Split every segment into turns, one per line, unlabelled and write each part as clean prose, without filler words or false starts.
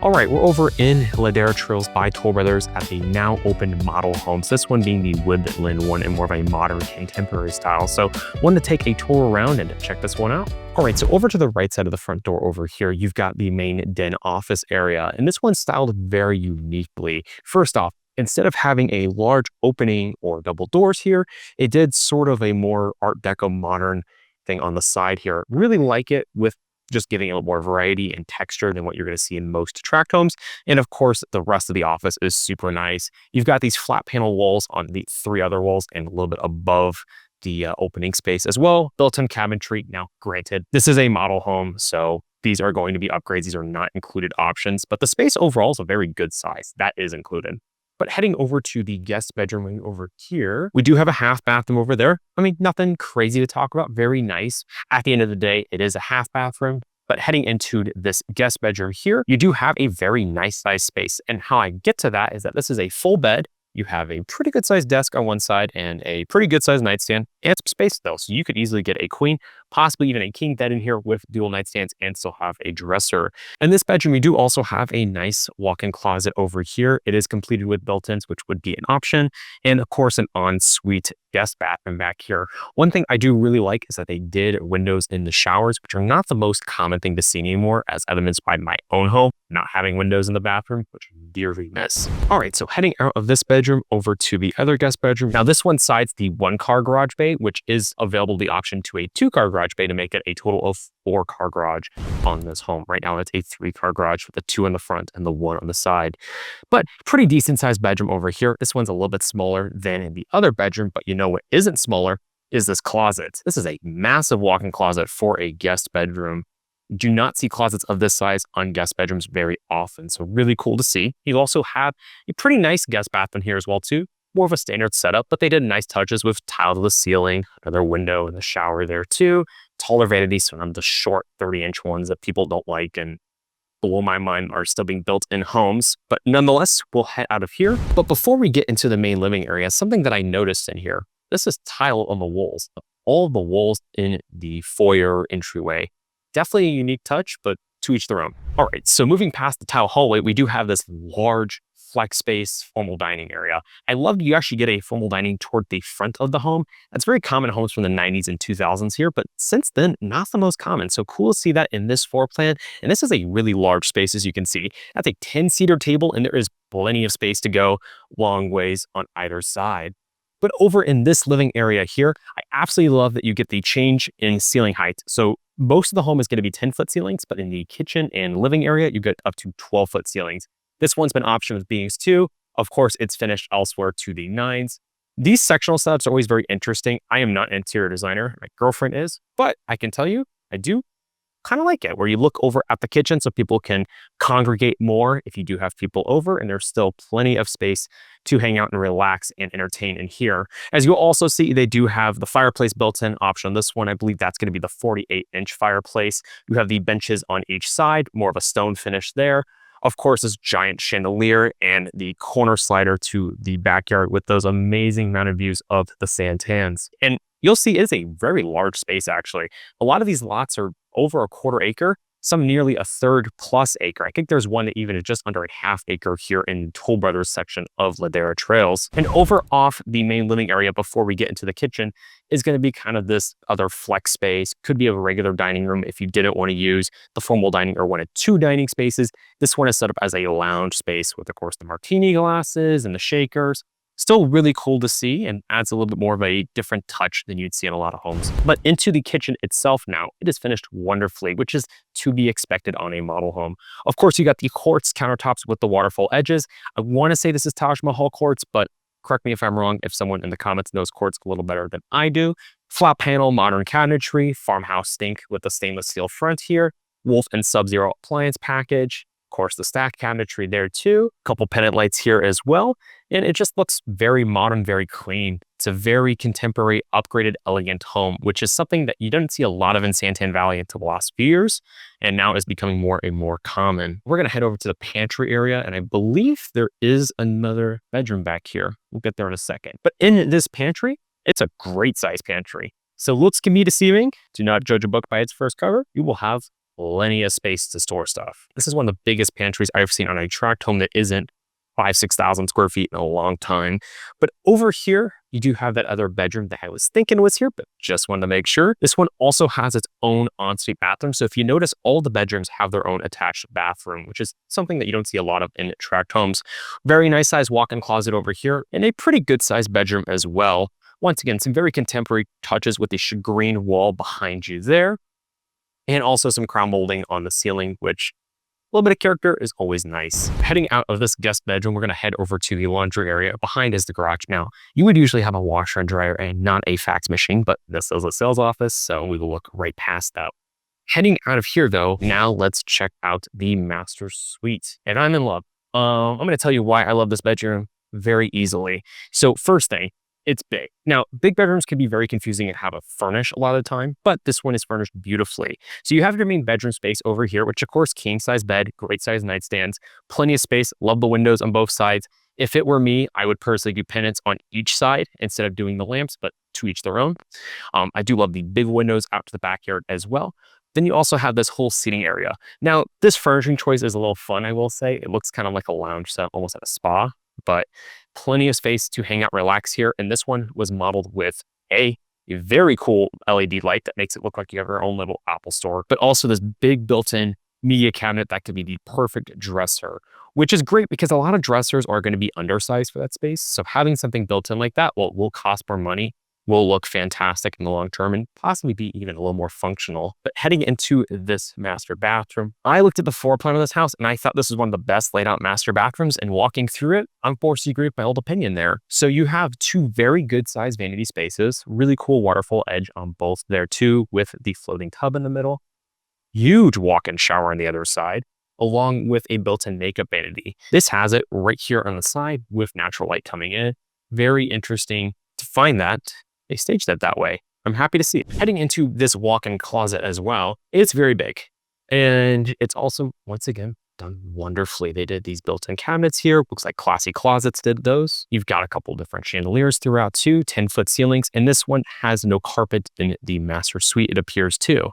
All right, we're over in Ladera Trails by Toll Brothers at the now open model homes. This one being the Woodland one in more of a modern contemporary style. So wanted to take a tour around and check this one out. All right, so over to the right side of the front door over here, you've got the main den office area. And this one's styled very uniquely. First off, instead of having a large opening or double doors here, it did sort of a more Art Deco modern thing on the side here. Really like it with just giving it a little more variety and texture than what you're going to see in most tract homes. And of course, the rest of the office is super nice. You've got these flat panel walls on the three other walls and a little bit above the opening space as well. Built-in cabinetry. Now, granted, this is a model home, so these are going to be upgrades. These are not included options, but the space overall is a very good size. That is included. But heading over to the guest bedroom wing over here, we do have a half bathroom over there. I mean, nothing crazy to talk about. Very nice. At the end of the day, it is a half bathroom. But heading into this guest bedroom here, you do have a very nice size space. And how I get to that is that this is a full bed. You have a pretty good sized desk on one side and a pretty good sized nightstand and some space though. So you could easily get a queen, possibly even a king bed in here with dual nightstands and still have a dresser. In this bedroom, you do also have a nice walk-in closet over here. It is completed with built-ins, which would be an option. And of course, an ensuite guest bathroom back here. One thing I do really like is that they did windows in the showers, which are not the most common thing to see anymore, as evidenced by my own home not having windows in the bathroom, which I dearly miss. All right, so heading out of this bedroom over to the other guest bedroom. Now this one sides the 1-car garage bay, which is available the option to a 2-car garage bay to make it a total of 4-car garage on this home. Right now it's a 3-car garage with the 2 in the front and the 1 on the side. But pretty decent sized bedroom over here. This one's a little bit smaller than in the other bedroom, but you know what isn't smaller is this closet. This is a massive walk-in closet for a guest bedroom. You do not see closets of this size on guest bedrooms very often, so really cool to see. You also have a pretty nice guest bathroom here as well too. More of a standard setup, but they did nice touches with tile to the ceiling, another window in the shower there too. Taller vanities, so I'm the short 30-inch ones that people don't like and blow my mind are still being built in homes. But nonetheless, we'll head out of here. But before we get into the main living area, something that I noticed in here, this is tile on the walls. All the walls in the foyer entryway. Definitely a unique touch, but to each their own. All right, so moving past the tile hallway, we do have this large flex space formal dining area. I love you actually get a formal dining toward the front of the home. That's very common in homes from the 90s and 2000s here, but since then, not the most common. So cool to see that in this floor plan. And this is a really large space, as you can see. That's a 10-seater table, and there is plenty of space to go long ways on either side. But over in this living area here, I absolutely love that you get the change in ceiling height. So most of the home is going to be 10-foot ceilings, but in the kitchen and living area, you get up to 12-foot ceilings. This one's been optioned with beams too. Of course, it's finished elsewhere to the 9s. These sectional setups are always very interesting. I am not an interior designer. My girlfriend is, but I can tell you, I do kind of like it, where you look over at the kitchen so people can congregate more if you do have people over, and there's still plenty of space to hang out and relax and entertain in here. As you'll also see, they do have the fireplace built-in option on this one. I believe that's going to be the 48-inch fireplace. You have the benches on each side, more of a stone finish there. Of course, this giant chandelier and the corner slider to the backyard with those amazing mountain views of the Santans. And you'll see it's a very large space, actually. A lot of these lots are over a 1/4 acre, some nearly a 1/3+ acre. I think there's one that even is just under a 1/2 acre here in Toll Brothers section of Ladera Trails. And over off the main living area before we get into the kitchen is going to be kind of this other flex space. Could be a regular dining room if you didn't want to use the formal dining or wanted 2 dining spaces. This one is set up as a lounge space with, of course, the martini glasses and the shakers. Still really cool to see and adds a little bit more of a different touch than you'd see in a lot of homes. But into the kitchen itself now, it is finished wonderfully, which is to be expected on a model home. Of course, you got the quartz countertops with the waterfall edges. I want to say this is Taj Mahal quartz, but correct me if I'm wrong if someone in the comments knows quartz a little better than I do. Flat panel, modern cabinetry, farmhouse sink with the stainless steel front here, Wolf and Subzero appliance package. Of course, the stacked cabinetry there too. A couple pendant lights here as well. And it just looks very modern, very clean. It's a very contemporary, upgraded, elegant home, which is something that you didn't see a lot of in Santan Valley until the last few years, and now is becoming more and more common. We're gonna head over to the pantry area, and I believe there is another bedroom back here. We'll get there in a second. But in this pantry, it's a great size pantry. So looks can be deceiving. Do not judge a book by its first cover. You will have plenty of space to store stuff. This is one of the biggest pantries I've seen on a tract home that isn't 6,000 square feet in a long time. But over here, you do have that other bedroom that I was thinking was here, but just wanted to make sure. This one also has its own ensuite bathroom. So if you notice, all the bedrooms have their own attached bathroom, which is something that you don't see a lot of in tract homes. Very nice size walk-in closet over here, and a pretty good sized bedroom as well. Once again, some very contemporary touches with the shagreen wall behind you there, and also some crown molding on the ceiling, which a little bit of character is always nice. Heading out of this guest bedroom, we're going to head over to the laundry area. Behind is the garage. Now, you would usually have a washer and dryer and not a fax machine, but this is a sales office, so we will look right past that. Heading out of here, though, now let's check out the master suite. And I'm in love. I'm going to tell you why I love this bedroom very easily. So first thing, it's big. Now, big bedrooms can be very confusing and how to furnish a lot of the time, but this one is furnished beautifully. So you have your main bedroom space over here, which of course, king size bed, great size nightstands, plenty of space, love the windows on both sides. If it were me, I would personally do pendants on each side instead of doing the lamps, but to each their own. I do love the big windows out to the backyard as well. Then you also have this whole seating area. Now, this furnishing choice is a little fun, I will say. It looks kind of like a lounge set, almost at a spa, but plenty of space to hang out, relax here. And this one was modeled with a very cool LED light that makes it look like you have your own little Apple store, but also this big built-in media cabinet that could be the perfect dresser, which is great because a lot of dressers are going to be undersized for that space. So having something built in like that will cost more money, will look fantastic in the long term, and possibly be even a little more functional. But heading into this master bathroom, I looked at the floor plan of this house and I thought this was one of the best laid out master bathrooms, and walking through it, I'm forced to agree with my old opinion there. So you have two very good sized vanity spaces, really cool waterfall edge on both there too, with the floating tub in the middle, huge walk-in shower on the other side, along with a built-in makeup vanity. This has it right here on the side with natural light coming in. Very interesting to find that they staged it that way. I'm happy to see it. Heading into this walk-in closet as well, it's very big. And it's also, once again, done wonderfully. They did these built-in cabinets here. Looks like Classy Closets did those. You've got a couple different chandeliers throughout too, 10-foot ceilings. And this one has no carpet in the master suite, it appears too.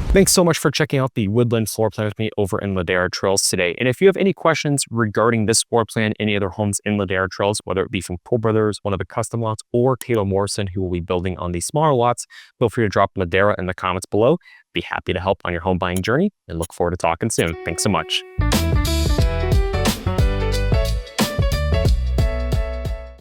Thanks so much for checking out the Woodland floor plan with me over in Ladera Trails today. And if you have any questions regarding this floor plan, any other homes in Ladera Trails, whether it be from Toll Brothers, one of the custom lots, or Taylor Morrison, who will be building on these smaller lots, feel free to drop Ladera in the comments below. Be happy to help on your home buying journey and look forward to talking soon. Thanks so much.